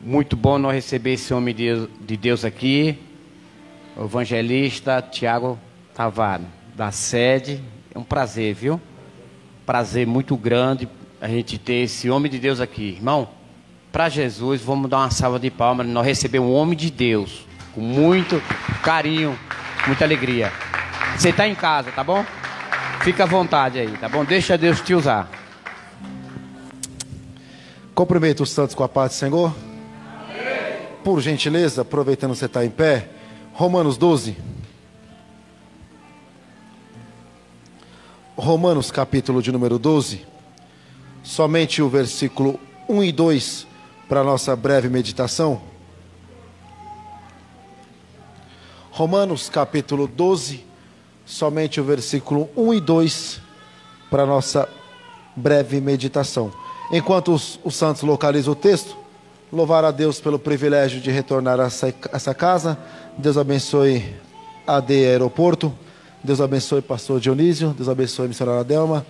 Muito bom nós receber esse homem de Deus aqui, o evangelista Tiago Tavares, da sede. É um prazer, viu? Prazer muito grande a gente ter esse homem de Deus aqui. Irmão, para Jesus, vamos dar uma salva de palmas. Nós recebemos um homem de Deus com muito carinho, muita alegria. Você está em casa, tá bom? Fica à vontade aí, tá bom? Deixa Deus te usar. Cumprimento os santos com a paz do Senhor. Por gentileza, aproveitando que você está em pé, Romanos 12. Romanos capítulo de número 12. Somente o versículo 1 e 2 para a nossa breve meditação. Romanos capítulo 12. Somente o versículo 1 e 2 para a nossa breve meditação. Enquanto os santos localizam o texto, louvar a Deus pelo privilégio de retornar a essa casa. Deus abençoe a AD Aeroporto. Deus abençoe pastor Dionísio. Deus abençoe a missionária Delma.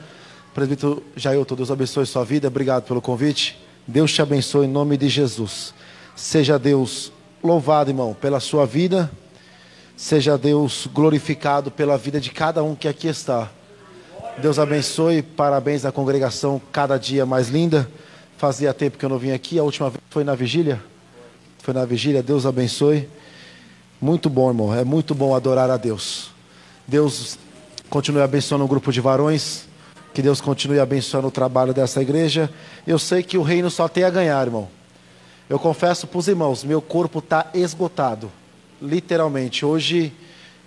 Presbítero Jailton, Deus abençoe sua vida. Obrigado pelo convite. Deus te abençoe em nome de Jesus. Seja Deus louvado, irmão, pela sua vida. Seja Deus glorificado pela vida de cada um que aqui está. Deus abençoe. Parabéns à congregação, cada dia mais linda. Fazia tempo que eu não vim aqui, a última vez foi na vigília. Foi na vigília, Deus abençoe. Muito bom, irmão, é muito bom adorar a Deus. Deus continue abençoando o grupo de varões. Que Deus continue abençoando o trabalho dessa igreja. Eu sei que o reino só tem a ganhar, irmão. Eu confesso para os irmãos, meu corpo está esgotado. Literalmente, hoje,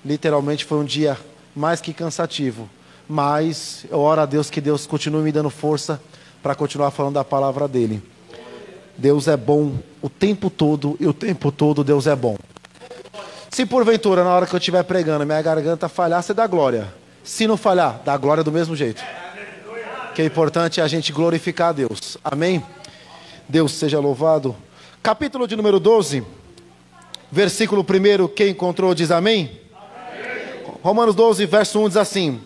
literalmente foi um dia mais que cansativo. Mas eu oro a Deus que Deus continue me dando força para continuar falando da palavra dele. Deus é bom o tempo todo, e o tempo todo Deus é bom. Se porventura, na hora que eu estiver pregando, minha garganta falhar, você dá glória. Se não falhar, dá glória do mesmo jeito. O que é importante é a gente glorificar a Deus. Amém? Deus seja louvado. Capítulo de número 12, versículo 1, quem encontrou diz amém? Amém. Romanos 12, verso 1 diz assim: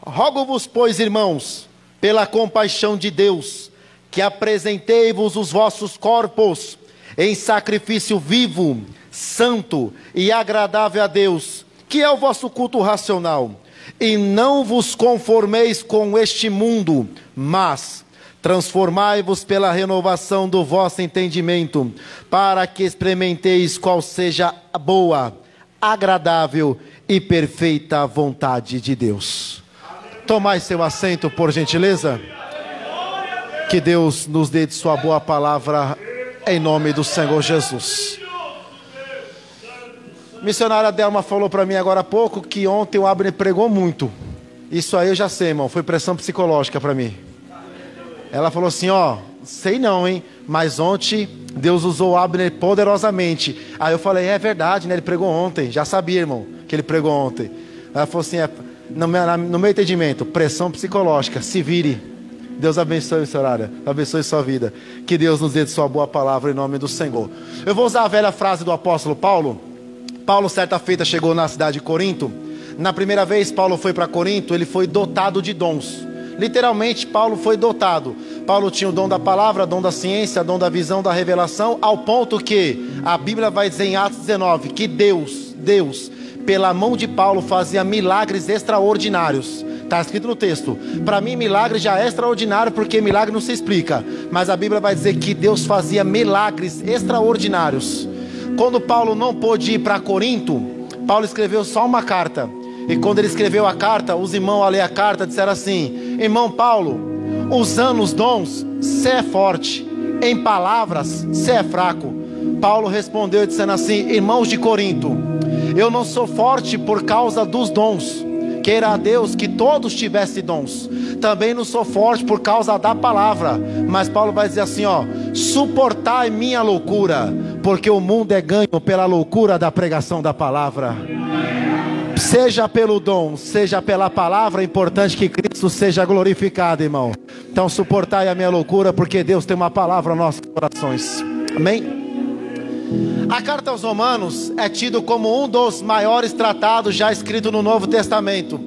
rogo-vos, pois, irmãos, pela compaixão de Deus, que apresentei-vos os vossos corpos em sacrifício vivo, santo e agradável a Deus, que é o vosso culto racional. E não vos conformeis com este mundo, mas transformai-vos pela renovação do vosso entendimento, para que experimenteis qual seja a boa, agradável e perfeita vontade de Deus. Tomai seu assento, por gentileza. Que Deus nos dê de sua boa palavra, em nome do Senhor Jesus. Missionária Delma falou para mim agora há pouco que ontem o Abner pregou muito. Isso aí eu já sei, irmão, foi pressão psicológica para mim. Ela falou assim, ó, sei não, hein, mas ontem Deus usou o Abner poderosamente. Aí eu falei, é verdade, né, ele pregou ontem, já sabia, irmão, que ele pregou ontem. Ela falou assim, no meu entendimento, pressão psicológica, se vire. Deus abençoe, missionária, abençoe sua vida. Que Deus nos dê de sua boa palavra em nome do Senhor. Eu vou usar a velha frase do apóstolo Paulo. Paulo, certa feita, chegou na cidade de Corinto. Na primeira vez Paulo foi para Corinto, ele foi dotado de dons. Literalmente, Paulo foi dotado. Paulo tinha o dom da palavra, dom da ciência, dom da visão, da revelação, ao ponto que a Bíblia vai dizer em Atos 19 que Deus, pela mão de Paulo, fazia milagres extraordinários. Está escrito no texto. Para mim, milagre já é extraordinário, porque milagre não se explica. Mas a Bíblia vai dizer que Deus fazia milagres extraordinários. Quando Paulo não pôde ir para Corinto, Paulo escreveu só uma carta. E quando ele escreveu a carta, os irmãos a ler a carta disseram assim: irmão Paulo, usando os dons, você é forte, em palavras, você é fraco. Paulo respondeu dizendo assim: irmãos de Corinto, eu não sou forte por causa dos dons. Queira a Deus que todos tivessem dons. Também não sou forte por causa da palavra. Mas Paulo vai dizer assim, ó: suportai minha loucura, porque o mundo é ganho pela loucura da pregação da palavra. Seja pelo dom, seja pela palavra, é importante que Cristo seja glorificado, irmão. Então suportai a minha loucura, porque Deus tem uma palavra nos nossos corações. Amém? A carta aos Romanos é tido como um dos maiores tratados já escrito no Novo Testamento.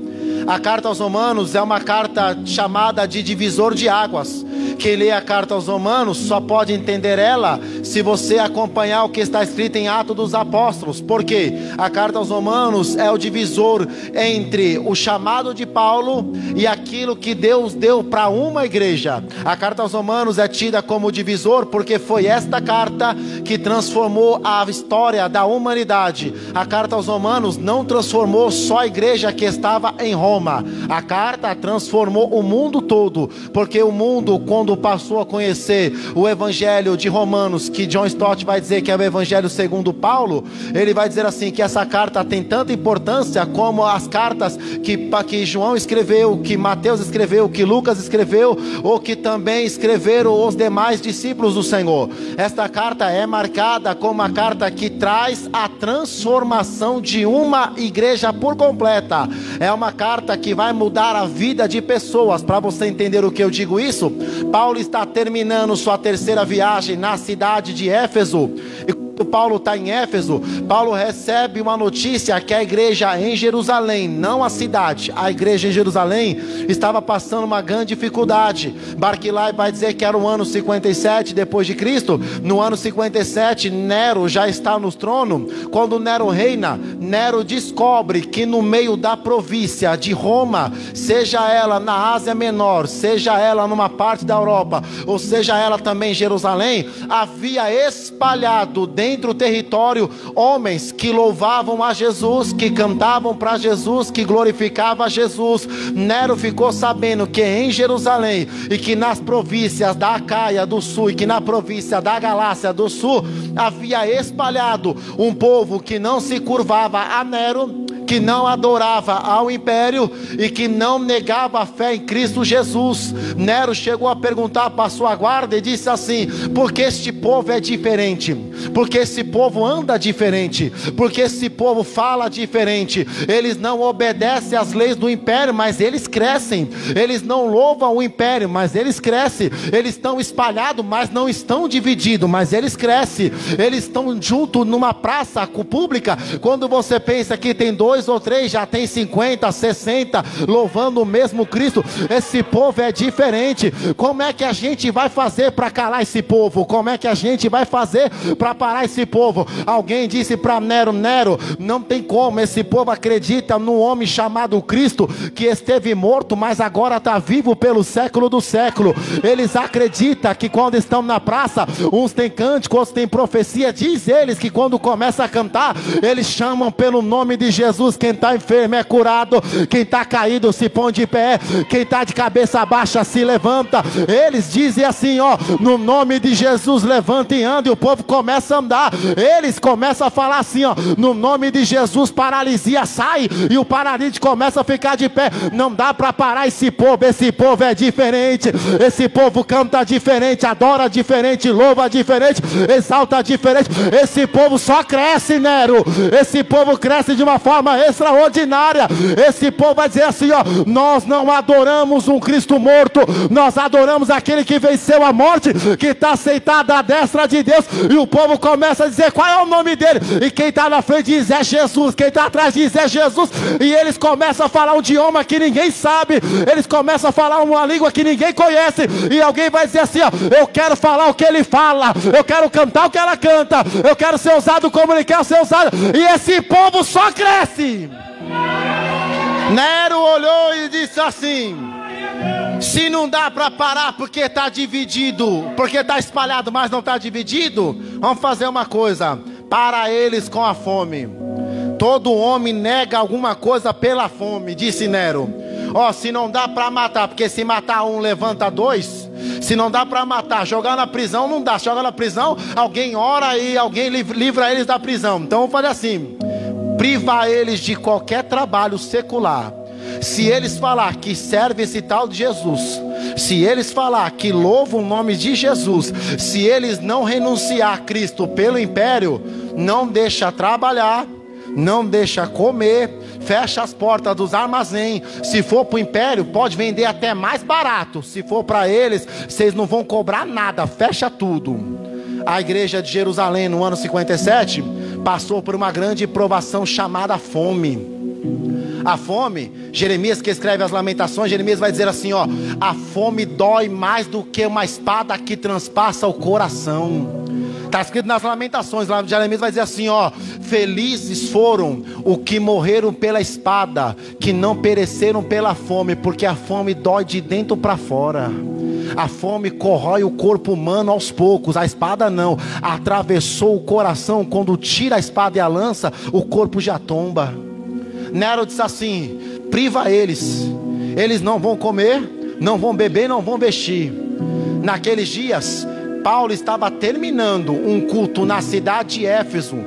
A carta aos Romanos é uma carta chamada de divisor de águas. Quem lê a carta aos Romanos só pode entender ela se você acompanhar o que está escrito em Atos dos Apóstolos. Por quê? A carta aos Romanos é o divisor entre o chamado de Paulo e aquilo que Deus deu para uma igreja. A carta aos Romanos é tida como divisor porque foi esta carta que transformou a história da humanidade. A carta aos Romanos não transformou só a igreja que estava em Roma. A carta transformou o mundo todo, porque o mundo, quando passou a conhecer o evangelho de Romanos, que John Stott vai dizer que é o evangelho segundo Paulo, ele vai dizer assim, que essa carta tem tanta importância como as cartas que João escreveu, que Mateus escreveu, que Lucas escreveu, ou que também escreveram os demais discípulos do Senhor. Esta carta é marcada como uma carta que traz a transformação de uma igreja por completa. É uma carta que vai mudar a vida de pessoas. Para você entender o que eu digo isso, Paulo está terminando sua terceira viagem na cidade de Éfeso. E quando Paulo está em Éfeso, Paulo recebe uma notícia que a igreja em Jerusalém, não a cidade, a igreja em Jerusalém estava passando uma grande dificuldade. Barclay vai dizer que era o ano 57 depois de Cristo. No ano 57 Nero já está no trono. Quando Nero reina, Nero descobre que no meio da província de Roma, seja ela na Ásia Menor, seja ela numa parte da Europa, ou seja ela também em Jerusalém, havia espalhado dentro do território homens que louvavam a Jesus, que cantavam para Jesus, que glorificavam a Jesus. Nero ficou sabendo que em Jerusalém e que nas províncias da Acaia do Sul e que na província da Galácia do Sul havia espalhado um povo que não se curvava a Nero, que não adorava ao império e que não negava a fé em Cristo Jesus. Nero chegou a perguntar para a sua guarda e disse assim: porque este povo é diferente, porque esse povo anda diferente, porque esse povo fala diferente. Eles não obedecem às leis do império, mas eles crescem. Eles não louvam o império, mas eles crescem. Eles estão espalhados, mas não estão divididos, mas eles crescem. Eles estão juntos numa praça pública. Quando você pensa que tem 2 ou 3, já tem 50, 60 louvando o mesmo Cristo. Esse povo é diferente. Como é que a gente vai fazer para calar esse povo? Como é que a gente vai fazer para parar esse povo? Alguém disse para Nero: Nero, não tem como, esse povo acredita num homem chamado Cristo, que esteve morto, mas agora está vivo pelo século do século. Eles acreditam que quando estão na praça, uns têm cântico, outros têm profecia. Diz eles que quando começa a cantar, eles chamam pelo nome de Jesus. Quem está enfermo é curado, quem está caído se põe de pé, quem está de cabeça baixa se levanta. Eles dizem assim, ó, no nome de Jesus levanta e anda, e o povo começa a andar. Eles começam a falar assim, ó, no nome de Jesus paralisia sai, e o paralítico começa a ficar de pé. Não dá para parar esse povo é diferente, esse povo canta diferente, adora diferente, louva diferente, exalta diferente. Esse povo só cresce, Nero, esse povo cresce de uma forma extraordinária. Esse povo vai dizer assim, ó, nós não adoramos um Cristo morto, nós adoramos aquele que venceu a morte, que está sentado à destra de Deus. E o povo começa a dizer qual é o nome dele, e quem está na frente diz é Jesus, quem está atrás diz é Jesus. E eles começam a falar um idioma que ninguém sabe, eles começam a falar uma língua que ninguém conhece, e alguém vai dizer assim, ó, eu quero falar o que ele fala, eu quero cantar o que ela canta, eu quero ser usado como ele quer ser usado. E esse povo só cresce. Nero olhou e disse assim: se não dá para parar porque está dividido, porque está espalhado, mas não está dividido, vamos fazer uma coisa: para eles com a fome. Todo homem nega alguma coisa pela fome, disse Nero. Ó, se não dá para matar, porque se matar um levanta 2. Se não dá para matar, jogar na prisão não dá. Joga na prisão, alguém ora e alguém livra eles da prisão. Então vamos fazer assim: privar eles de qualquer trabalho secular. Se eles falar que serve esse tal de Jesus, se eles falar que louvam o nome de Jesus, se eles não renunciar a Cristo pelo império, não deixa trabalhar, não deixa comer, fecha as portas dos armazéns. Se for para o império, pode vender até mais barato. Se for para eles, vocês não vão cobrar nada, fecha tudo. A igreja de Jerusalém no ano 57 passou por uma grande provação chamada fome. A fome, Jeremias que escreve as Lamentações, Jeremias vai dizer assim, ó: a fome dói mais do que uma espada que transpassa o coração. Está escrito nas Lamentações, lá Jeremias vai dizer assim, ó: felizes foram os que morreram pela espada, que não pereceram pela fome, porque a fome dói de dentro para fora. A fome corrói o corpo humano aos poucos, a espada não, atravessou o coração. Quando tira a espada e a lança, o corpo já tomba. Nero disse assim: priva eles não vão comer, não vão beber, não vão vestir. Naqueles dias, Paulo estava terminando um culto na cidade de Éfeso.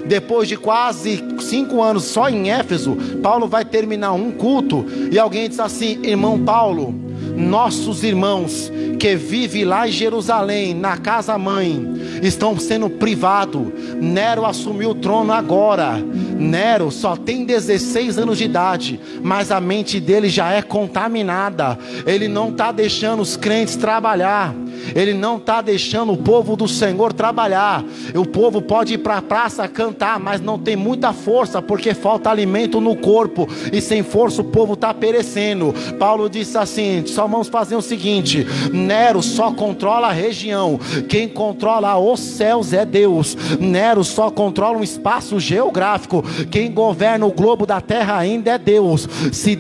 Depois de quase 5 anos só em Éfeso, Paulo vai terminar um culto, e alguém diz assim: irmão Paulo, nossos irmãos que vivem lá em Jerusalém, na casa mãe, estão sendo privados. Nero assumiu o trono agora. Nero só tem 16 anos de idade, mas a mente dele já é contaminada. Ele não está deixando os crentes trabalhar. Ele não está deixando o povo do Senhor trabalhar. O povo pode ir para a praça cantar, mas não tem muita força, porque falta alimento no corpo, e sem força o povo está perecendo. Paulo disse assim: só vamos fazer o seguinte: Nero só controla a região, quem controla os céus é Deus. Nero só controla um espaço geográfico, quem governa o globo da terra ainda é Deus. Se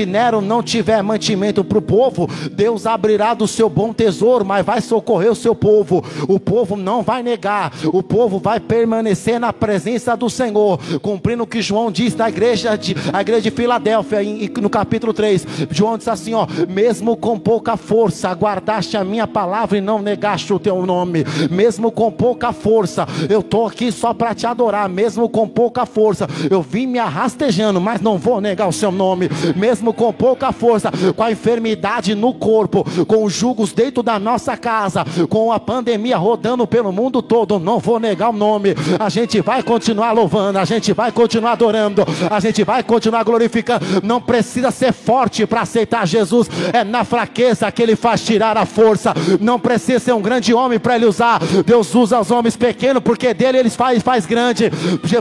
Nero não tiver mantimento para o povo, Deus abrirá do seu bom tesouro, mas vai socorrer o seu povo. O povo não vai negar, o povo vai permanecer na presença do Senhor, cumprindo o que João diz da igreja de Filadélfia, no capítulo 3. João diz assim, ó: mesmo com pouca força, guardaste a minha palavra e não negaste o teu nome. Mesmo com pouca força, eu estou aqui só para te adorar. Mesmo com pouca força, eu vim me arrastejando, mas não vou negar o seu nome. Mesmo com pouca força, com a enfermidade no corpo, com os jugos dentro da nossa casa, com a pandemia rodando pelo mundo todo, não vou negar o nome. A gente vai continuar louvando, a gente vai continuar adorando, a gente vai continuar glorificando. Não precisa ser forte para aceitar Jesus, é na fraqueza que Ele faz tirar a força. Não precisa ser um grande homem para Ele usar. Deus usa os homens pequenos, porque dele Ele faz grande.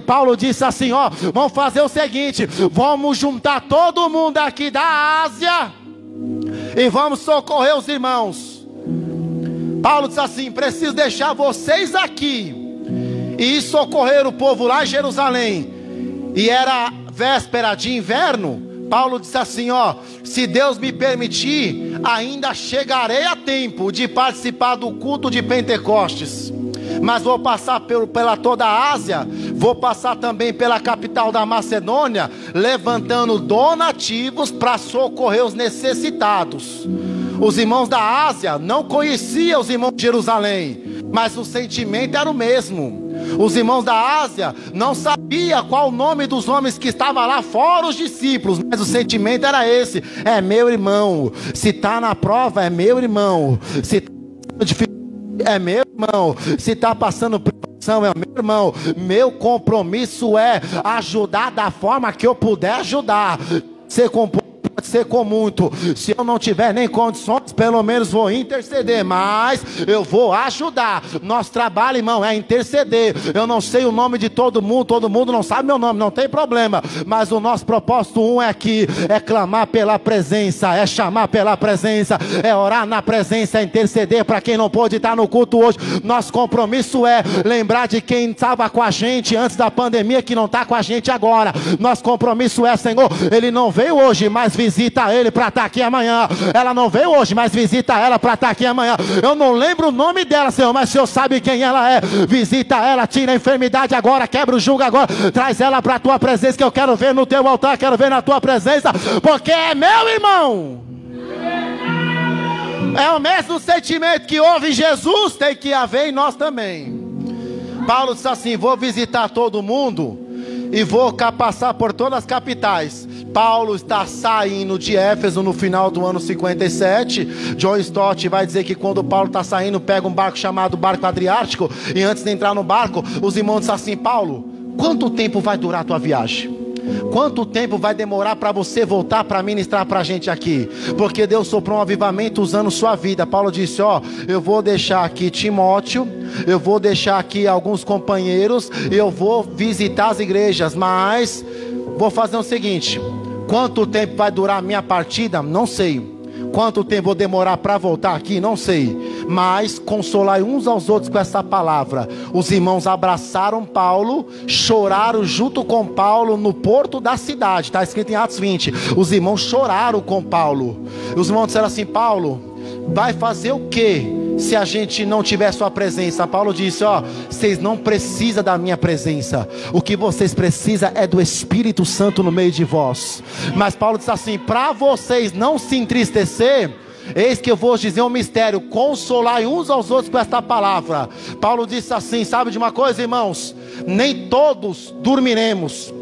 Paulo disse assim, ó: vamos fazer o seguinte, vamos juntar todo mundo aqui da Ásia e vamos socorrer os irmãos. Paulo disse assim: preciso deixar vocês aqui e ir socorrer o povo lá em Jerusalém. E era véspera de inverno. Paulo disse assim, ó: se Deus me permitir, ainda chegarei a tempo de participar do culto de Pentecostes. Mas vou passar pela toda a Ásia, vou passar também pela capital da Macedônia, levantando donativos para socorrer os necessitados. Os irmãos da Ásia não conheciam os irmãos de Jerusalém, mas o sentimento era o mesmo. Os irmãos da Ásia não sabiam qual o nome dos homens que estavam lá, fora os discípulos, mas o sentimento era esse: é meu irmão. Se está na prova, é meu irmão. Se está difícil, é meu irmão. Se está passando privação, é meu irmão. Meu compromisso é ajudar da forma que eu puder ajudar. Pode ser com muito. Se eu não tiver nem condições, pelo menos vou interceder, mas eu vou ajudar. Nosso trabalho, irmão, é interceder. Eu não sei o nome de todo mundo não sabe meu nome, não tem problema, mas o nosso propósito é aqui, é clamar pela presença, é chamar pela presença, é orar na presença, é interceder para quem não pôde estar no culto hoje. Nosso compromisso é lembrar de quem estava com a gente antes da pandemia, que não está com a gente agora. Nosso compromisso é: Senhor, ele não veio hoje, mas visita ele para estar aqui amanhã. Ela não veio hoje, mas visita ela para estar aqui amanhã. Eu não lembro o nome dela, Senhor, mas o Senhor sabe quem ela é. Visita ela, tira a enfermidade agora, quebra o jugo agora, traz ela para a tua presença, que eu quero ver no teu altar, quero ver na tua presença, porque é meu irmão. É o mesmo sentimento que houve em Jesus, tem que haver em nós também. Paulo disse assim: vou visitar todo mundo e vou passar por todas as capitais. Paulo está saindo de Éfeso no final do ano 57. John Stott vai dizer que quando Paulo está saindo, pega um barco chamado Barco Adriático, e antes de entrar no barco, os irmãos dizem assim: Paulo, quanto tempo vai durar a tua viagem? Quanto tempo vai demorar para você voltar para ministrar para a gente aqui? Porque Deus soprou um avivamento usando sua vida. Paulo disse: ó, eu vou deixar aqui Timóteo, eu vou deixar aqui alguns companheiros, eu vou visitar as igrejas, mas vou fazer o seguinte: Quanto tempo vai durar a minha partida? Não sei. Quanto tempo vou demorar para voltar aqui? Não sei. Mas consolai uns aos outros com essa palavra. Os irmãos abraçaram Paulo, choraram junto com Paulo no porto da cidade. Está escrito em Atos 20. Os irmãos choraram com Paulo. Os irmãos disseram assim: Paulo, vai fazer o quê se a gente não tiver sua presença? Paulo disse: ó, vocês não precisam da minha presença. O que vocês precisam é do Espírito Santo no meio de vós. Mas Paulo disse assim: para vocês não se entristecer, eis que eu vou dizer um mistério: consolai uns aos outros com esta palavra. Paulo disse assim: sabe de uma coisa, irmãos? Nem todos dormiremos,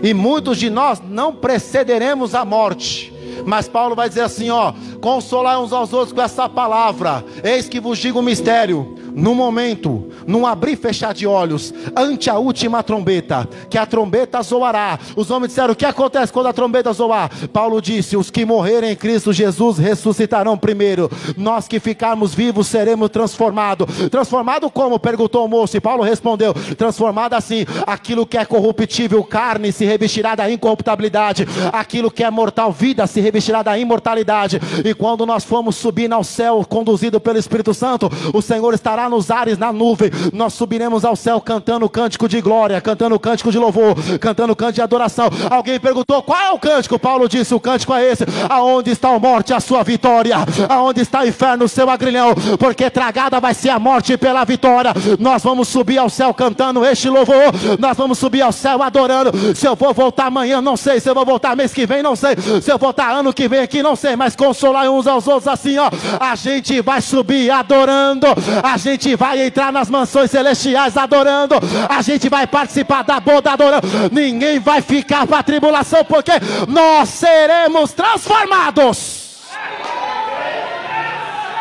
e muitos de nós não precederemos a morte. Mas Paulo vai dizer assim, ó: consolai uns aos outros com essa palavra. Eis que vos digo um mistério: no momento, num abrir e fechar de olhos, ante a última trombeta, que a trombeta zoará. Os homens disseram: o que acontece quando a trombeta zoar? Paulo disse: os que morrerem em Cristo Jesus ressuscitarão primeiro. Nós que ficarmos vivos seremos transformados. Transformado como? Perguntou o moço. E Paulo respondeu: transformado assim: aquilo que é corruptível, carne, se revestirá da incorruptibilidade. Aquilo que é mortal, vida, se revestirá da imortalidade. E quando nós formos subindo ao céu, conduzido pelo Espírito Santo, o Senhor estará nos ares, na nuvem. Nós subiremos ao céu cantando cântico de glória, cantando cântico de louvor, cantando cântico de adoração. Alguém perguntou: qual é o cântico? Paulo disse: o cântico é esse: aonde está a morte, a sua vitória? Aonde está o inferno, o seu agrilhão? Porque tragada vai ser a morte pela vitória. Nós vamos subir ao céu cantando este louvor. Nós vamos subir ao céu adorando. Se eu vou voltar amanhã, não sei. Se eu vou voltar mês que vem, não sei. Se eu voltar ano que vem aqui, não sei. Mas consolar uns aos outros assim, ó: a gente vai subir adorando. A gente vai entrar nas mansões celestiais adorando. A gente vai participar da boda adorando. Ninguém vai ficar para a tribulação, porque nós seremos transformados.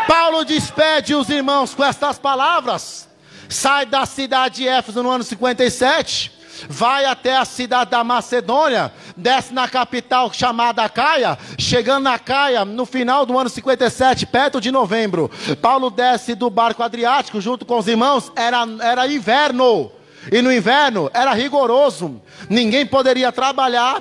Paulo despede os irmãos com estas palavras. Sai da cidade de Éfeso no ano 57, vai até a cidade da Macedônia, desce na capital chamada Caia. Chegando na Caia, no final do ano 57, perto de novembro, Paulo desce do barco Adriático junto com os irmãos. Era inverno, e no inverno era rigoroso. Ninguém poderia trabalhar,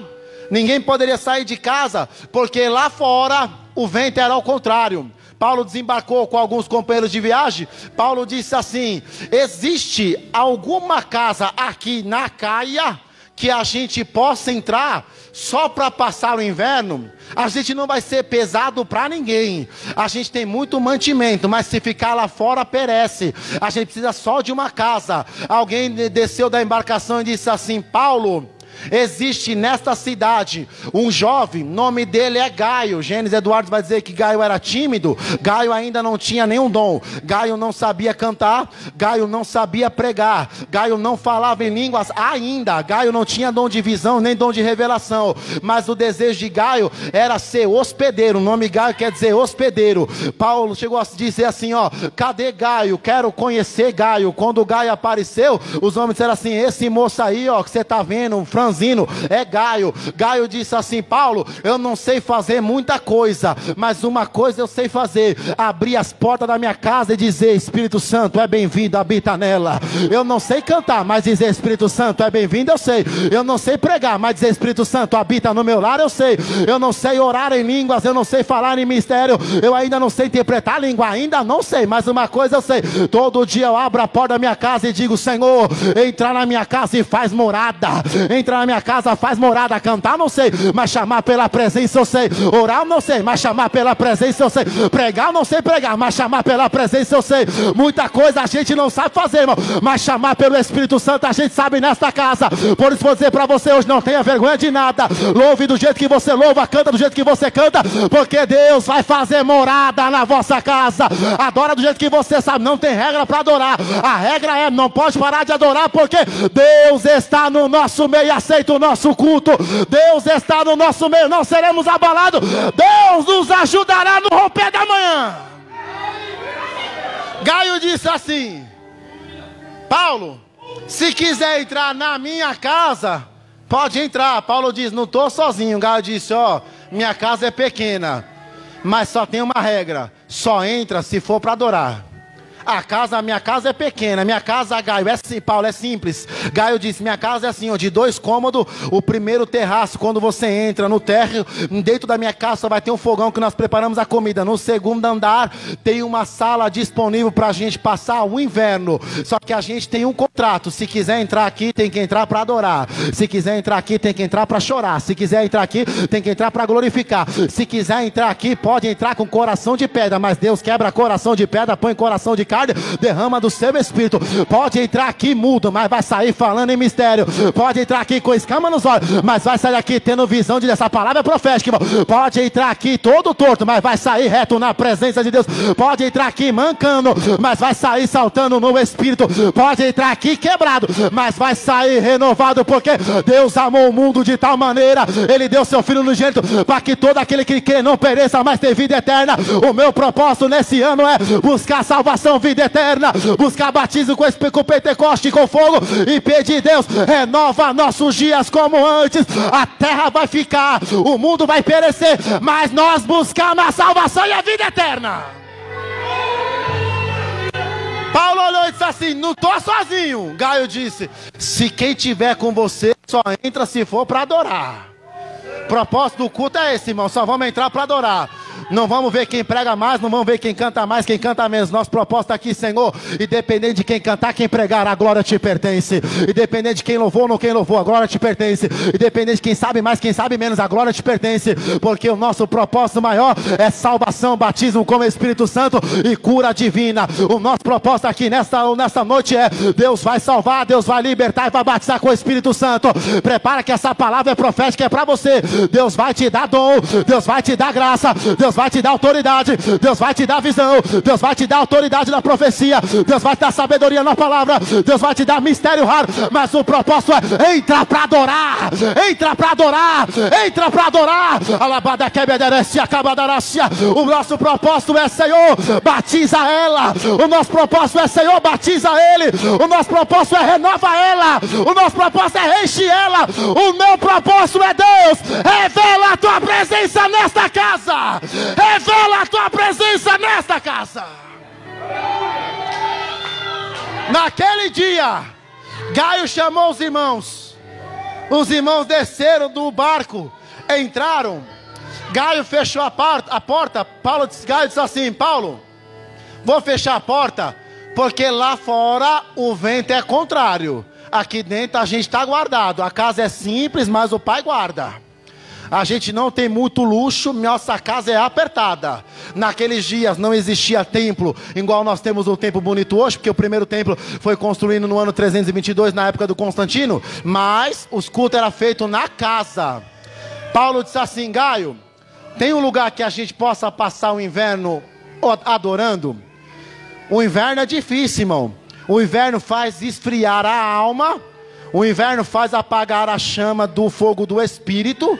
ninguém poderia sair de casa, porque lá fora o vento era ao contrário. Paulo desembarcou com alguns companheiros de viagem. Paulo disse assim: existe alguma casa aqui na Caia que a gente possa entrar só para passar o inverno? A gente não vai ser pesado para ninguém. A gente tem muito mantimento, mas se ficar lá fora perece. A gente precisa só de uma casa. Alguém desceu da embarcação e disse assim: Paulo, existe nesta cidade um jovem, nome dele é Gaio. Gênesis Eduardo vai dizer que Gaio era tímido. Gaio ainda não tinha nenhum dom. Gaio não sabia cantar. Gaio não sabia pregar. Gaio não falava em línguas ainda. Gaio não tinha dom de visão nem dom de revelação. Mas o desejo de Gaio era ser hospedeiro. O nome Gaio quer dizer hospedeiro. Paulo chegou a dizer assim, ó: cadê Gaio? Quero conhecer Gaio. Quando Gaio apareceu, os homens disseram assim: esse moço aí, ó, que você está vendo, franzino, é Gaio. Gaio disse assim: Paulo, eu não sei fazer muita coisa, mas uma coisa eu sei fazer: abrir as portas da minha casa e dizer: Espírito Santo é bem-vindo, habita nela. Eu não sei cantar, mas dizer Espírito Santo é bem-vindo eu sei. Eu não sei pregar, mas dizer Espírito Santo habita no meu lar eu sei. Eu não sei orar em línguas, eu não sei falar em mistério, eu ainda não sei interpretar a língua, ainda não sei, mas uma coisa eu sei: todo dia eu abro a porta da minha casa e digo: Senhor, entra na minha casa e faz morada. Entra na minha casa, faz morada. Cantar não sei, mas chamar pela presença eu sei. Orar não sei, mas chamar pela presença eu sei. Pregar não sei pregar, mas chamar pela presença eu sei. Muita coisa a gente não sabe fazer, irmão, mas chamar pelo Espírito Santo a gente sabe nesta casa. Por isso vou dizer para você hoje: não tenha vergonha de nada. Louve do jeito que você louva, canta do jeito que você canta, porque Deus vai fazer morada na vossa casa. Adora do jeito que você sabe. Não tem regra para adorar. A regra é: não pode parar de adorar, porque Deus está no nosso meio. Aceita o nosso culto. Deus está no nosso meio. Não seremos abalados. Deus nos ajudará no romper da manhã. Gaio disse assim: Paulo, se quiser entrar na minha casa, pode entrar. Paulo diz: não estou sozinho. Gaio disse: ó, minha casa é pequena, mas só tem uma regra: só entra se for para adorar. A minha casa é pequena, minha casa, Gaio, é assim, Paulo, é simples. Gaio disse, minha casa é assim, ó, de 2 cômodos, o primeiro terraço, quando você entra no térreo, dentro da minha casa vai ter um fogão que nós preparamos a comida. No segundo andar, tem uma sala disponível para a gente passar o inverno. Só que a gente tem um contrato, se quiser entrar aqui, tem que entrar para adorar. Se quiser entrar aqui, tem que entrar para chorar. Se quiser entrar aqui, tem que entrar para glorificar. Se quiser entrar aqui, pode entrar com coração de pedra, mas Deus quebra coração de pedra, põe coração de carne, derrama do seu espírito. Pode entrar aqui mudo, mas vai sair falando em mistério. Pode entrar aqui com escama nos olhos, mas vai sair aqui tendo visão de essa palavra profética, irmão. Pode entrar aqui todo torto, mas vai sair reto na presença de Deus. Pode entrar aqui mancando, mas vai sair saltando no espírito. Pode entrar aqui quebrado, mas vai sair renovado, porque Deus amou o mundo de tal maneira, Ele deu seu Filho unigênito, para que todo aquele que crê não pereça, mas tenha vida eterna. O meu propósito nesse ano é buscar salvação, vida eterna, buscar batismo com Pentecoste, com fogo, e pedir, Deus, renova nossos dias como antes. A terra vai ficar, o mundo vai perecer, mas nós buscamos a salvação e a vida eterna. Paulo olhou e disse assim, não estou sozinho. Gaio disse, se quem tiver com você, só entra se for para adorar. O propósito do culto é esse, irmão, só vamos entrar para adorar. Não vamos ver quem prega mais, não vamos ver quem canta mais, quem canta menos. Nosso propósito aqui, Senhor, independente de quem cantar, quem pregar, a glória te pertence. Independente de quem louvou ou não quem louvou, a glória te pertence. Independente de quem sabe mais, quem sabe menos, a glória te pertence. Porque o nosso propósito maior é salvação, batismo com o Espírito Santo e cura divina. O nosso propósito aqui nesta noite é, Deus vai salvar, Deus vai libertar e vai batizar com o Espírito Santo. Prepara que essa palavra é profética, é para você. Deus vai te dar dom, Deus vai te dar graça, Deus vai te dar autoridade, Deus vai te dar visão, Deus vai te dar autoridade na profecia, Deus vai te dar sabedoria na palavra, Deus vai te dar mistério raro, mas o propósito é entra para adorar, entra para adorar, entra para adorar. Alabada quebederecia, acabadaracia. O nosso propósito é, Senhor, batiza ela. O nosso propósito é, Senhor, batiza ele. O nosso propósito é renova ela. O nosso propósito é enche ela. O meu propósito é, Deus, revela a tua presença nesta casa. Revela a tua presença nesta casa. Naquele dia, Gaio chamou os irmãos. Os irmãos desceram do barco, entraram. Gaio fechou a porta. Gaio disse assim, Paulo, vou fechar a porta, porque lá fora o vento é contrário. Aqui dentro a gente está guardado. A casa é simples, mas o Pai guarda. A gente não tem muito luxo, nossa casa é apertada. Naqueles dias não existia templo, igual nós temos um templo bonito hoje, porque o primeiro templo foi construído no ano 322, na época do Constantino, mas os cultos eram feitos na casa. Paulo disse assim, Gaio, tem um lugar que a gente possa passar o inverno adorando? O inverno é difícil, irmão. O inverno faz esfriar a alma, o inverno faz apagar a chama do fogo do Espírito.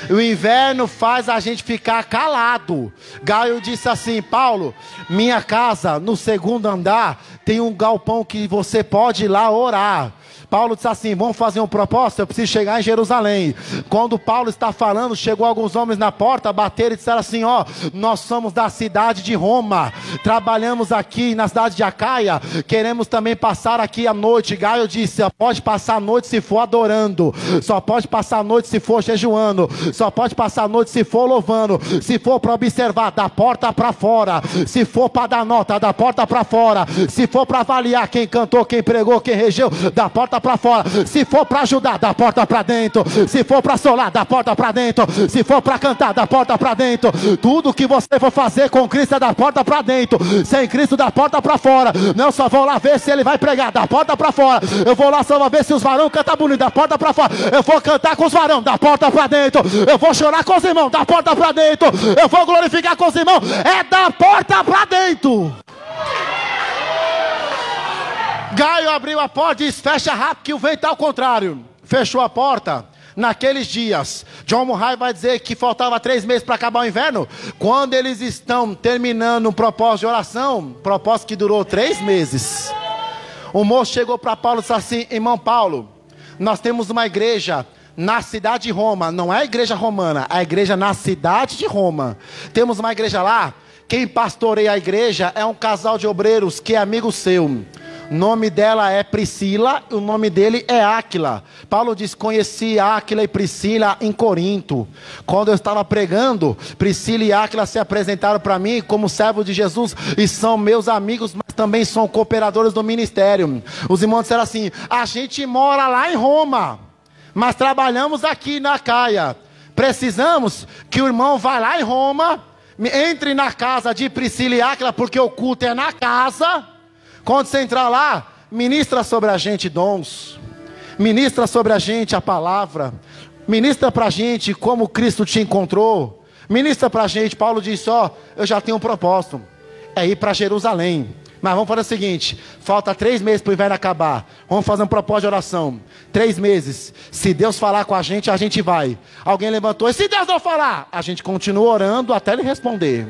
O inverno faz a gente ficar calado. Gaio disse assim, Paulo, minha casa no segundo andar tem um galpão que você pode ir lá orar. Paulo disse assim, vamos fazer um propósito, eu preciso chegar em Jerusalém. Quando Paulo está falando, chegou alguns homens na porta, bateram e disseram assim, ó, nós somos da cidade de Roma, trabalhamos aqui na cidade de Acaia, queremos também passar aqui a noite. Gaio disse, só pode passar a noite se for adorando, só pode passar a noite se for jejuando, só pode passar a noite se for louvando, se for para observar, da porta para fora, se for para dar nota, da porta para fora, se for para avaliar quem cantou, quem pregou, quem regeu, da porta para fora, se for para ajudar, da porta para dentro, se for para solar, da porta para dentro, se for para cantar, da porta para dentro. Tudo que você for fazer com Cristo é da porta para dentro, sem Cristo da porta para fora. Não só vou lá ver se ele vai pregar, da porta para fora. Eu vou lá só vou ver se os varão cantam bonito, da porta para fora. Eu vou cantar com os varão, da porta para dentro. Eu vou chorar com os irmãos, da porta para dentro. Eu vou glorificar com os irmãos, é da porta para dentro. Gaio abriu a porta e disse, fecha rápido que o vento está ao contrário. Fechou a porta. Naqueles dias, John Murray vai dizer que faltava 3 meses para acabar o inverno. Quando eles estão terminando um propósito de oração, propósito que durou 3 meses, o moço chegou para Paulo e disse assim, irmão Paulo, nós temos uma igreja na cidade de Roma, não é a igreja romana, é a igreja na cidade de Roma. Temos uma igreja lá quem pastoreia a igreja é um casal de obreiros que é amigo seu. O nome dela é Priscila e o nome dele é Áquila. Paulo diz: conheci Áquila e Priscila em Corinto. Quando eu estava pregando, Priscila e Áquila se apresentaram para mim como servos de Jesus e são meus amigos, mas também são cooperadores do ministério. Os irmãos disseram assim: a gente mora lá em Roma, mas trabalhamos aqui na Caia. Precisamos que o irmão vá lá em Roma, entre na casa de Priscila e Áquila, porque o culto é na casa. Quando você entrar lá, ministra sobre a gente dons, ministra sobre a gente a palavra, ministra para a gente como Cristo te encontrou, ministra para a gente. Paulo disse: ó, eu já tenho um propósito, é ir para Jerusalém. Mas vamos fazer o seguinte: falta 3 meses para o inverno acabar. Vamos fazer um propósito de oração. 3 meses. Se Deus falar com a gente vai. Alguém levantou: e se Deus não falar? A gente continua orando até Ele responder.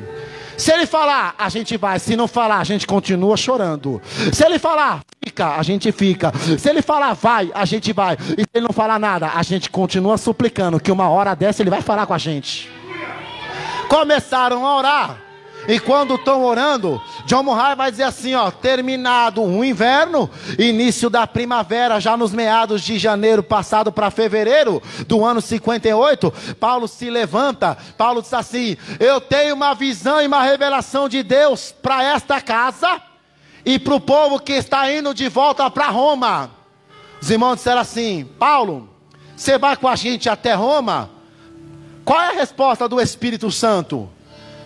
Se Ele falar, a gente vai. Se não falar, a gente continua chorando. Se Ele falar, fica, a gente fica. Se Ele falar, vai, a gente vai. E se Ele não falar nada, a gente continua suplicando, que uma hora dessa Ele vai falar com a gente. Começaram a orar. E quando estão orando, John Murray vai dizer assim, ó: terminado o inverno, início da primavera, já nos meados de janeiro passado para fevereiro do ano 58, Paulo se levanta. Paulo diz assim: eu tenho uma visão e uma revelação de Deus para esta casa e para o povo que está indo de volta para Roma. Os irmãos disseram assim: Paulo, você vai com a gente até Roma? Qual é a resposta do Espírito Santo?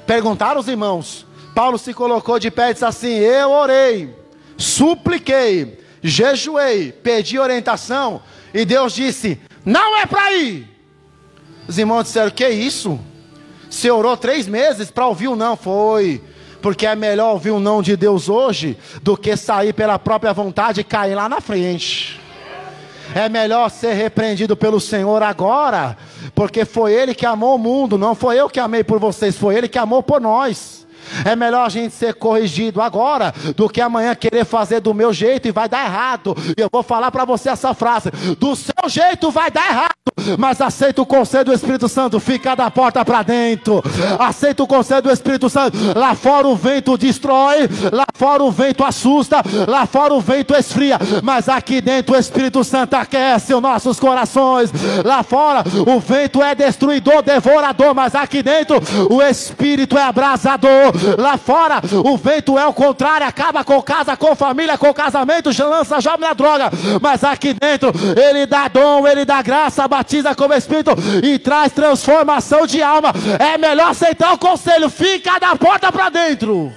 Perguntaram os irmãos. Paulo se colocou de pé e disse assim: eu orei, supliquei, jejuei, pedi orientação, e Deus disse: não é para ir. Os irmãos disseram: que isso? Você orou 3 meses para ouvir o não? Foi, porque é melhor ouvir o não de Deus hoje do que sair pela própria vontade e cair lá na frente. É melhor ser repreendido pelo Senhor agora, porque foi Ele que amou o mundo, não foi eu que amei por vocês, foi Ele que amou por nós. É melhor a gente ser corrigido agora do que amanhã querer fazer do meu jeito e vai dar errado. E eu vou falar para você essa frase: do seu jeito vai dar errado, mas aceita o conselho do Espírito Santo, fica da porta para dentro. Aceita o conselho do Espírito Santo. Lá fora o vento destrói, lá fora o vento assusta, lá fora o vento esfria, mas aqui dentro o Espírito Santo aquece os nossos corações. Lá fora o vento é destruidor, devorador, mas aqui dentro o Espírito é abrasador. Lá fora o vento é o contrário, acaba com casa, com família, com casamento, lança jovem na droga, mas aqui dentro Ele dá dom, Ele dá graça, batiza com o Espírito e traz transformação de alma. É melhor aceitar o conselho, fica da porta para dentro.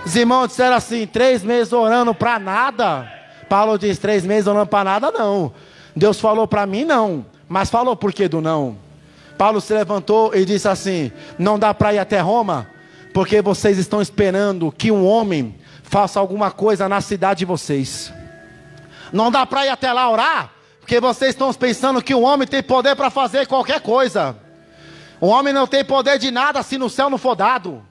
Os irmãos disseram assim: 3 meses orando para nada. Paulo diz: 3 meses orando para nada não. Deus falou para mim não, mas falou por que do não? Paulo se levantou e disse assim: não dá para ir até Roma, porque vocês estão esperando que um homem faça alguma coisa na cidade de vocês. Não dá para ir até lá orar, porque vocês estão pensando que um homem tem poder para fazer qualquer coisa. O homem não tem poder de nada se no céu não for dado.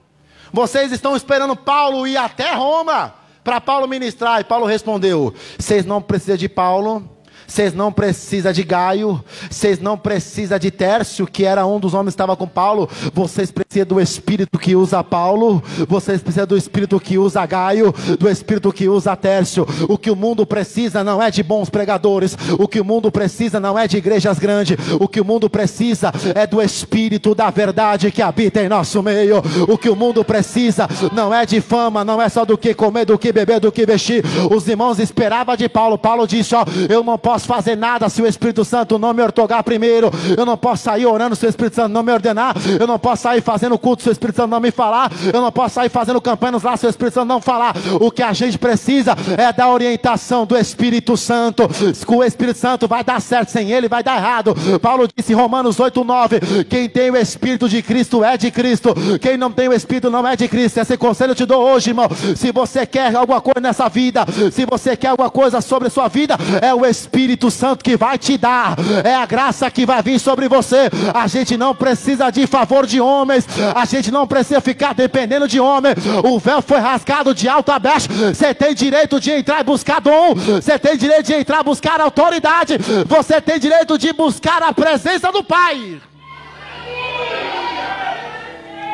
Vocês estão esperando Paulo ir até Roma para Paulo ministrar. E Paulo respondeu: vocês não precisam de Paulo, vocês não precisam de Gaio, vocês não precisam de Tércio, que era um dos homens que estava com Paulo. Vocês precisam do Espírito que usa Paulo, vocês precisam do Espírito que usa Gaio, do Espírito que usa Tércio. O que o mundo precisa não é de bons pregadores, o que o mundo precisa não é de igrejas grandes, o que o mundo precisa é do Espírito da verdade que habita em nosso meio. O que o mundo precisa não é de fama, não é só do que comer, do que beber, do que vestir. Os irmãos esperavam de Paulo. Paulo disse: ó, eu não posso fazer nada se o Espírito Santo não me ortogar primeiro. Eu não posso sair orando se o Espírito Santo não me ordenar. Eu não posso sair fazendo culto se o Espírito Santo não me falar. Eu não posso sair fazendo campanhas lá se o Espírito Santo não falar. O que a gente precisa é da orientação do Espírito Santo. O Espírito Santo vai dar certo, sem ele vai dar errado. Paulo disse em Romanos 8:9: quem tem o Espírito de Cristo é de Cristo, quem não tem o Espírito não é de Cristo. Esse conselho eu te dou hoje, irmão. Se você quer alguma coisa nessa vida, se você quer alguma coisa sobre a sua vida, é o Espírito Santo que vai te dar, é a graça que vai vir sobre você. A gente não precisa de favor de homens, a gente não precisa ficar dependendo de homem. O véu foi rasgado de alto a baixo. Você tem direito de entrar e buscar dom, você tem direito de entrar e buscar autoridade, você tem direito de buscar a presença do Pai.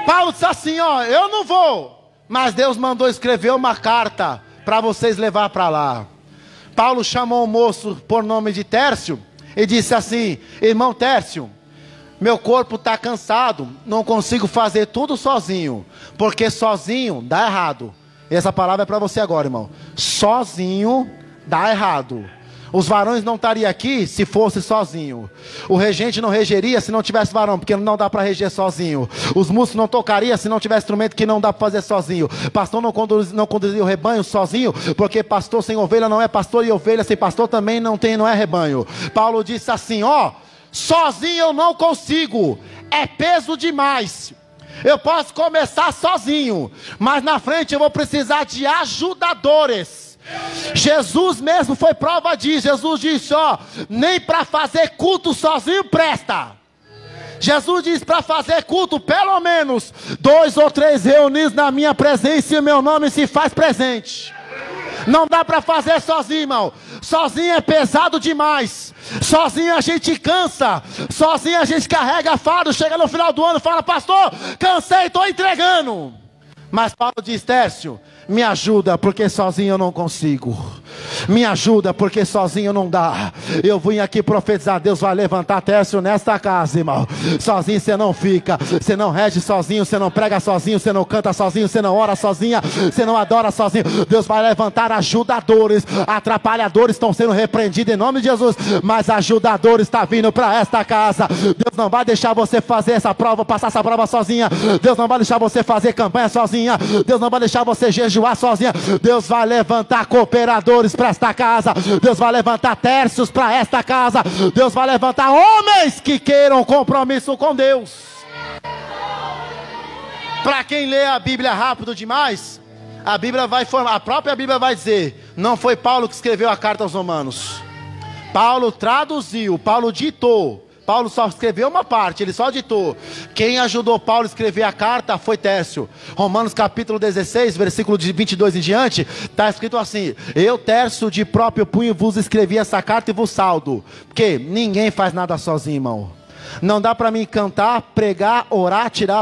Paulo disse assim, ó, eu não vou, mas Deus mandou escrever uma carta para vocês levar para lá. Paulo chamou um moço por nome de Tércio e disse assim, irmão Tércio, meu corpo está cansado, não consigo fazer tudo sozinho, porque sozinho dá errado. Essa palavra é para você agora, irmão. Sozinho dá errado. Os varões não estariam aqui se fosse sozinho. O regente não regeria se não tivesse varão, porque não dá para reger sozinho. Os músicos não tocariam se não tivesse instrumento, que não dá para fazer sozinho. Pastor não conduzia o rebanho sozinho, porque pastor sem ovelha não é pastor, e ovelha sem pastor também não é rebanho. Paulo disse assim, ó, sozinho eu não consigo, é peso demais. Eu posso começar sozinho, mas na frente eu vou precisar de ajudadores. Jesus mesmo foi prova disso. Jesus disse, ó, nem para fazer culto sozinho presta. Jesus disse, para fazer culto, pelo menos 2 ou 3 reunidos na minha presença e o meu nome se faz presente. Não dá para fazer sozinho, irmão. Sozinho é pesado demais. Sozinho a gente cansa. Sozinho a gente carrega fardo. Chega no final do ano e fala, pastor, cansei, estou entregando. Mas Paulo diz, Tércio, me ajuda, porque sozinho eu não consigo. Me ajuda, porque sozinho não dá. Eu vim aqui profetizar, Deus vai levantar Tércio nesta casa, irmão. Sozinho você não fica. Você não rege sozinho, você não prega sozinho, você não canta sozinho, você não ora sozinha, você não adora sozinho. Deus vai levantar ajudadores. Atrapalhadores estão sendo repreendidos em nome de Jesus, mas ajudadores estão vindo para esta casa. Deus não vai deixar você fazer essa prova, passar essa prova sozinha. Deus não vai deixar você fazer campanha sozinha. Deus não vai deixar você jejuar sozinha. Deus vai levantar cooperadores para esta casa. Deus vai levantar Tércios para esta casa. Deus vai levantar homens que queiram compromisso com Deus. Para quem lê a Bíblia rápido demais, a Bíblia vai formar, a própria Bíblia vai dizer, não foi Paulo que escreveu a carta aos Romanos. Paulo traduziu, Paulo ditou. Paulo só escreveu uma parte, ele só ditou. Quem ajudou Paulo a escrever a carta foi Tércio. Romanos capítulo 16, versículo de 22 em diante, está escrito assim, eu Tércio de próprio punho vos escrevi essa carta e vos saldo. Porque ninguém faz nada sozinho, irmão. Não dá para mim cantar, pregar, orar, tirar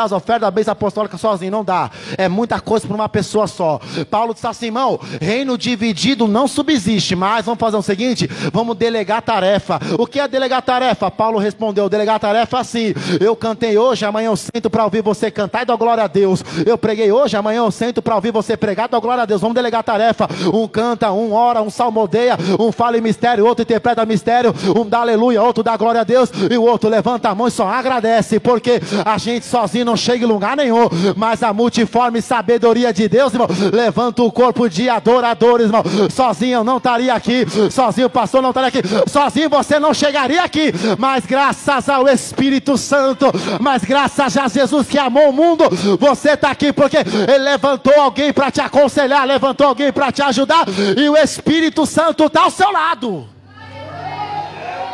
as ofertas da bênção apostólica sozinho, não dá. É muita coisa para uma pessoa só. Paulo disse assim, irmão, reino dividido não subsiste, mas vamos fazer o seguinte, vamos delegar tarefa. O que é delegar tarefa? Paulo respondeu, delegar tarefa assim, eu cantei hoje, amanhã eu sento para ouvir você cantar e dar glória a Deus. Eu preguei hoje, amanhã eu sento para ouvir você pregar e dar glória a Deus. Vamos delegar tarefa. Um canta, um ora, um salmodeia, um fala em mistério, outro interpreta mistério, um dá aleluia, outro dá glória a Deus, e o outro levanta a mão e só agradece, porque a gente sozinho não chega em lugar nenhum, mas a multiforme sabedoria de Deus, irmão, levanta o corpo de adoradores, irmão. Sozinho eu não estaria aqui, sozinho o pastor não estaria aqui, sozinho você não chegaria aqui, mas graças ao Espírito Santo, mas graças a Jesus que amou o mundo, você está aqui porque Ele levantou alguém para te aconselhar, levantou alguém para te ajudar, e o Espírito Santo está ao seu lado.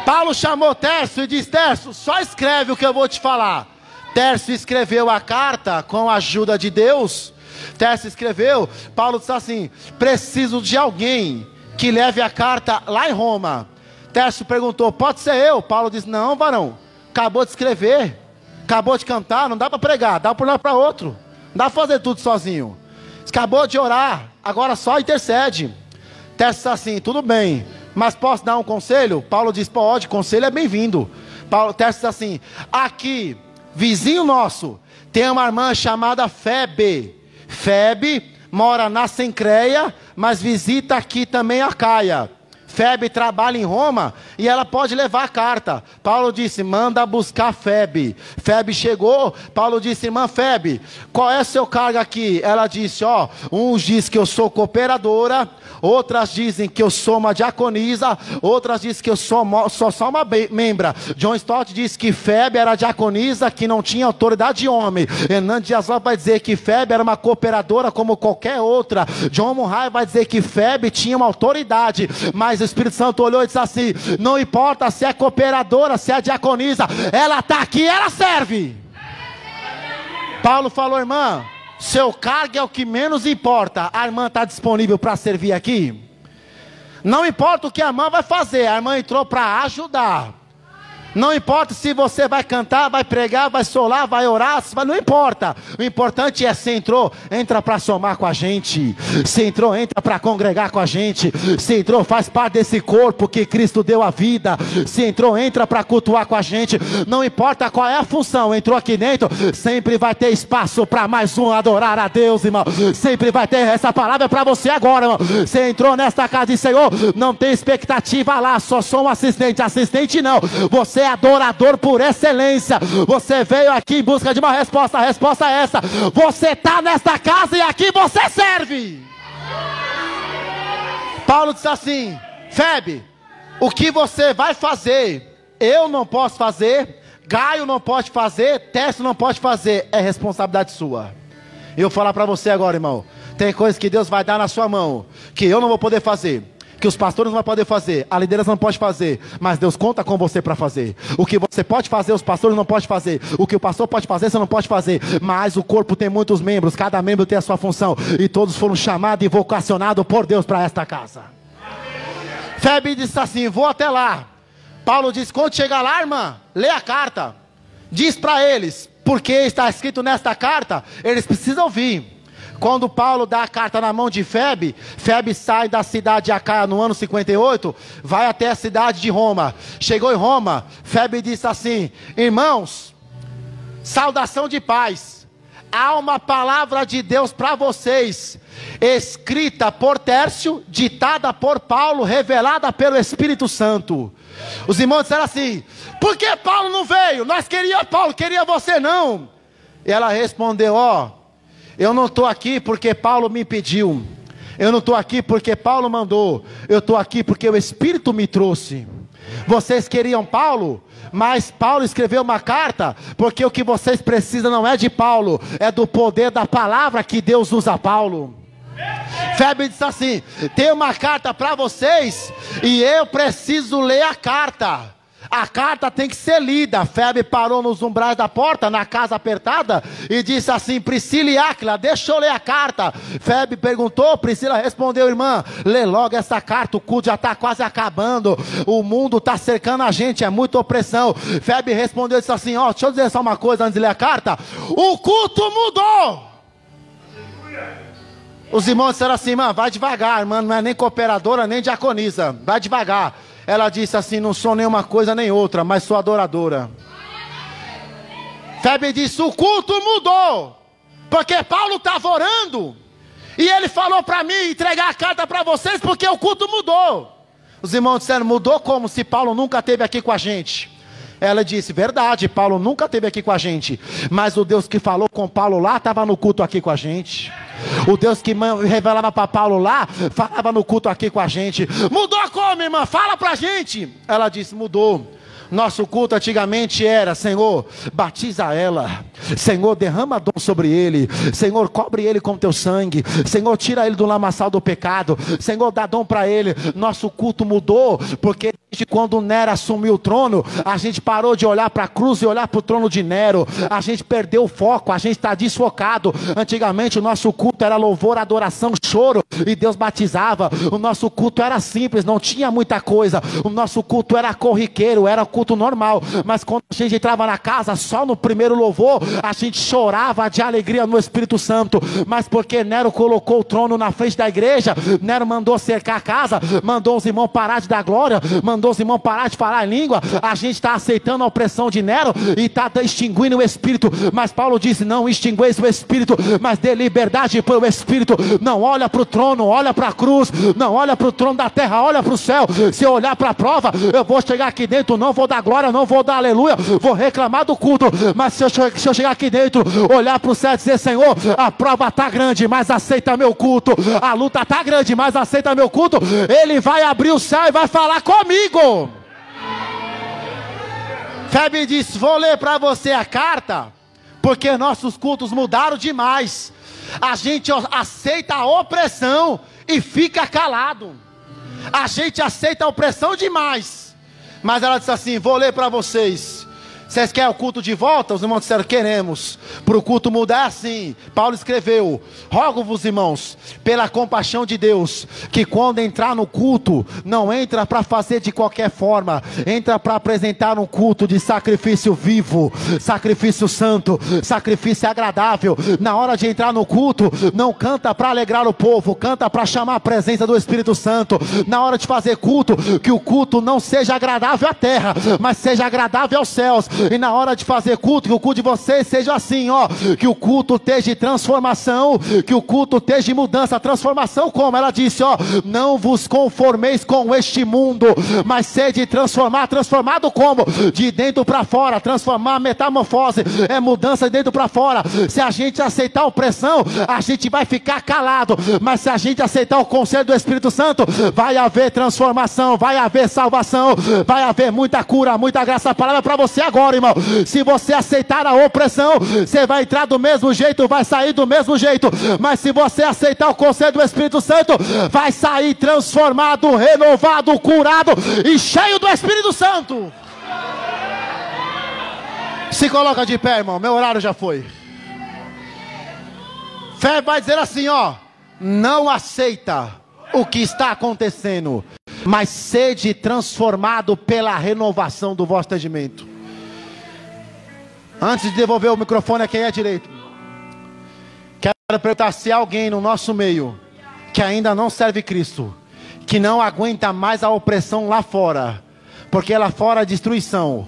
Paulo chamou Tércio e disse, Tércio, só escreve o que eu vou te falar. Tércio escreveu a carta com a ajuda de Deus. Tércio escreveu, Paulo disse assim, preciso de alguém que leve a carta lá em Roma. Tércio perguntou, pode ser eu? Paulo disse, não, varão, acabou de escrever, acabou de cantar, não dá para pregar, dá para um lado para outro, não dá para fazer tudo sozinho. Acabou de orar, agora só intercede. Tércio disse assim, tudo bem, mas posso dar um conselho? Paulo diz, pode, conselho é bem-vindo. Tércio diz assim, aqui, vizinho nosso, tem uma irmã chamada Febe. Febe mora na Cencreia, mas visita aqui também a Caia. Febe trabalha em Roma e ela pode levar a carta. Paulo disse, manda buscar Febe. Febe chegou, Paulo disse, irmã Febe, qual é seu cargo aqui? Ela disse, ó, uns diz que eu sou cooperadora, outras dizem que eu sou uma diaconisa, outras dizem que eu sou só uma membra. John Stott disse que Febe era diaconisa, que não tinha autoridade de homem. Hernando Dias Lopes vai dizer que Febe era uma cooperadora como qualquer outra. John Murray vai dizer que Febe tinha uma autoridade, mas o Espírito Santo olhou e disse assim, não importa se é cooperadora, se é diaconisa, ela está aqui, ela serve. Paulo falou, irmã, seu cargo é o que menos importa, a irmã está disponível para servir aqui? Não importa o que a irmã vai fazer, a irmã entrou para ajudar. Não importa se você vai cantar, vai pregar, vai solar, vai orar, não importa. O importante é se entrou, entra para somar com a gente. Se entrou, entra para congregar com a gente. Se entrou, faz parte desse corpo que Cristo deu a vida. Se entrou, entra para cultuar com a gente. Não importa qual é a função, entrou aqui dentro, sempre vai ter espaço para mais um adorar a Deus, irmão. Sempre vai ter, essa palavra é para você agora, irmão. Você entrou nesta casa e Senhor, não tem expectativa lá, só sou um assistente. Assistente não, você é adorador por excelência. Você veio aqui em busca de uma resposta. A resposta é essa: você está nesta casa e aqui você serve. Paulo disse assim: Febe, o que você vai fazer, eu não posso fazer, Gaio não pode fazer, Tércio não pode fazer, é responsabilidade sua. Eu vou falar para você agora, irmão, tem coisas que Deus vai dar na sua mão, que eu não vou poder fazer, que os pastores não vão poder fazer, a liderança não pode fazer, mas Deus conta com você para fazer. O que você pode fazer, os pastores não podem fazer. O que o pastor pode fazer, você não pode fazer. Mas o corpo tem muitos membros, cada membro tem a sua função, e todos foram chamados e vocacionados por Deus para esta casa. Febe disse assim: vou até lá. Paulo disse: quando chegar lá, irmã, lê a carta, diz para eles, porque está escrito nesta carta, eles precisam vir. Quando Paulo dá a carta na mão de Febe, Febe sai da cidade de Acaia no ano 58, vai até a cidade de Roma. Chegou em Roma, Febe disse assim: irmãos, saudação de paz. Há uma palavra de Deus para vocês, escrita por Tércio, ditada por Paulo, revelada pelo Espírito Santo. Os irmãos disseram assim: por que Paulo não veio? Nós queríamos Paulo, queria você não. E ela respondeu: eu não estou aqui porque Paulo me pediu. Eu não estou aqui porque Paulo mandou. Eu estou aqui porque o Espírito me trouxe. Vocês queriam Paulo, mas Paulo escreveu uma carta, porque o que vocês precisam não é de Paulo, é do poder da palavra que Deus usa Paulo. Febe disse assim: tem uma carta para vocês, e eu preciso ler a carta. A carta tem que ser lida. Febe parou nos umbrais da porta, na casa apertada, e disse assim: Priscila e Áquila, deixa eu ler a carta. Febe perguntou, Priscila respondeu: irmã, lê logo essa carta, o culto já está quase acabando, o mundo está cercando a gente, é muita opressão. Febe respondeu e disse assim: deixa eu dizer só uma coisa antes de ler a carta, o culto mudou. Os irmãos disseram assim: irmã, vai devagar, irmã, não é nem cooperadora, nem diaconisa, vai devagar. Ela disse assim: não sou nenhuma coisa nem outra, mas sou adoradora. Febe disse: o culto mudou, porque Paulo estava orando, e ele falou para mim entregar a carta para vocês, porque o culto mudou. Os irmãos disseram: mudou como? Se Paulo nunca esteve aqui com a gente. Ela disse: verdade, Paulo nunca esteve aqui com a gente, mas o Deus que falou com Paulo lá, estava no culto aqui com a gente. O Deus que revelava para Paulo lá, falava no culto aqui com a gente. Mudou como, irmã? Fala para a gente. Ela disse: mudou. Nosso culto antigamente era: Senhor, batiza ela, Senhor, derrama dom sobre ele, Senhor, cobre ele com teu sangue, Senhor, tira ele do lamaçal do pecado, Senhor, dá dom para ele. Nosso culto mudou, porque desde quando Nero assumiu o trono, a gente parou de olhar para a cruz e olhar para o trono de Nero. A gente perdeu o foco, a gente está desfocado. Antigamente o nosso culto era louvor, adoração, choro, e Deus batizava. O nosso culto era simples, não tinha muita coisa. O nosso culto era corriqueiro, era culto normal. Mas quando a gente entrava na casa, só no primeiro louvor, a gente chorava de alegria no Espírito Santo. Mas porque Nero colocou o trono na frente da igreja, Nero mandou cercar a casa, mandou os irmãos parar de dar glória, mandou os irmãos parar de falar em língua. A gente está aceitando a opressão de Nero e está extinguindo o Espírito. Mas Paulo disse: não extingueis o Espírito, mas dê liberdade para o Espírito. Não olha para o trono, olha para a cruz. Não olha para o trono da terra, olha para o céu. Se eu olhar para a prova, eu vou chegar aqui dentro, não vou dar glória, não vou dar aleluia, vou reclamar do culto. Mas se eu chegar aqui dentro, olhar para o céu e dizer: Senhor, a prova está grande, mas aceita meu culto. A luta está grande, mas aceita meu culto. Ele vai abrir o céu e vai falar comigo. Febe disse: vou ler para você a carta, porque nossos cultos mudaram demais. A gente aceita a opressão e fica calado. A gente aceita a opressão demais. Mas ela disse assim: vou ler para vocês. Vocês querem o culto de volta? Os irmãos disseram, queremos. Para o culto mudar assim, Paulo escreveu, rogo-vos, irmãos, pela compaixão de Deus, que quando entrar no culto, não entra para fazer de qualquer forma, entra para apresentar um culto de sacrifício vivo, sacrifício santo, sacrifício agradável. Na hora de entrar no culto, não canta para alegrar o povo, canta para chamar a presença do Espírito Santo. Na hora de fazer culto, que o culto não seja agradável à terra, mas seja agradável aos céus. E na hora de fazer culto, que o culto de vocês seja assim, ó, que o culto esteja de transformação, que o culto esteja de mudança. Transformação como? Ela disse, ó, não vos conformeis com este mundo, mas sede transformado como? De dentro para fora. Transformar, metamorfose, é mudança de dentro para fora. Se a gente aceitar a opressão, a gente vai ficar calado, mas se a gente aceitar o conselho do Espírito Santo, vai haver transformação, vai haver salvação, vai haver muita cura, muita graça. A palavra é para você agora, irmão. Se você aceitar a opressão, você vai entrar do mesmo jeito, vai sair do mesmo jeito. Mas se você aceitar o conselho do Espírito Santo, vai sair transformado, renovado, curado e cheio do Espírito Santo. Se coloca de pé, irmão, meu horário já foi. Fé vai dizer assim, ó, não aceita o que está acontecendo, mas sede transformado pela renovação do vosso entendimento. Antes de devolver o microfone a quem é direito, quero perguntar se há alguém no nosso meio que ainda não serve Cristo, que não aguenta mais a opressão lá fora, porque lá fora é destruição,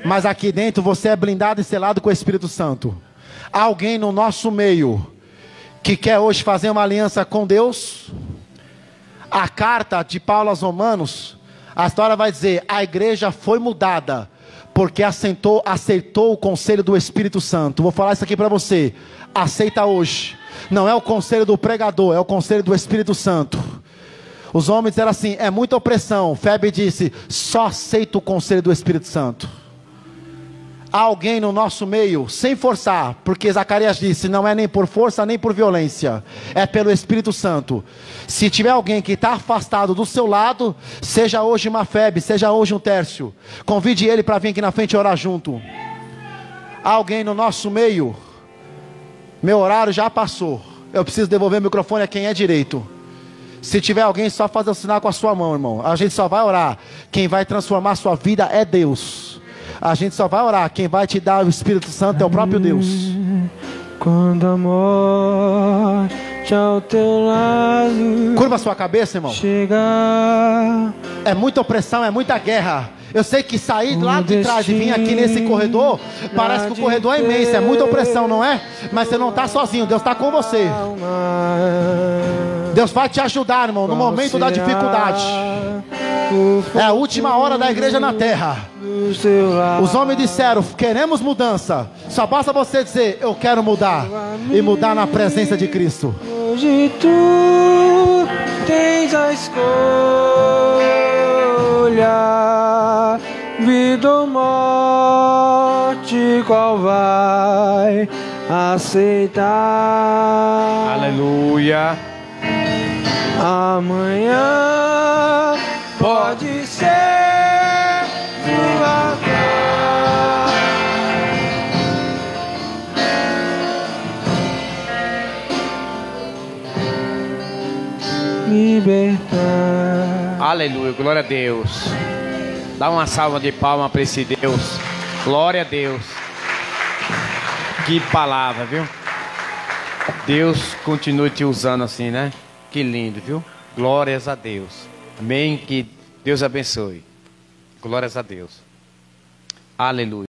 mas aqui dentro você é blindado e selado com o Espírito Santo. Há alguém no nosso meio que quer hoje fazer uma aliança com Deus? A carta de Paulo aos Romanos, a história vai dizer, a igreja foi mudada, porque aceitou o conselho do Espírito Santo. Vou falar isso aqui para você, aceita hoje, não é o conselho do pregador, é o conselho do Espírito Santo. Os homens disseram assim, é muita opressão. Febe disse, só aceita o conselho do Espírito Santo. Há alguém no nosso meio, sem forçar, porque Zacarias disse, não é nem por força nem por violência, é pelo Espírito Santo. Se tiver alguém que está afastado do seu lado, seja hoje uma Febe, seja hoje um Tércio, convide ele para vir aqui na frente orar junto. Há alguém no nosso meio, meu horário já passou, eu preciso devolver o microfone a quem é direito. Se tiver alguém, só fazer o sinal com a sua mão, irmão. A gente só vai orar, quem vai transformar a sua vida é Deus. A gente só vai orar, quem vai te dar o Espírito Santo é o próprio Deus. Quando a morte ao teu lado, curva a sua cabeça, irmão. chegar, é muita opressão, é muita guerra. Eu sei que sair lá de trás e vir aqui nesse corredor, parece que o corredor é imenso, é muita opressão, não é? Mas você não está sozinho, Deus está com você. Deus vai te ajudar, irmão, no momento da dificuldade. É a última hora da igreja na terra. Os homens disseram, queremos mudança. Só basta você dizer, eu quero mudar. E mudar na presença de Cristo. Hoje tu tens a escolha, vida ou morte, qual vai aceitar? Aleluia. Amanhã pode ser tua libertar. Aleluia, glória a Deus. Dá uma salva de palmas para esse Deus. Glória a Deus. Que palavra, viu? Deus continue te usando assim, né? Que lindo, viu? Glórias a Deus. Amém. Que Deus abençoe. Glórias a Deus. Aleluia.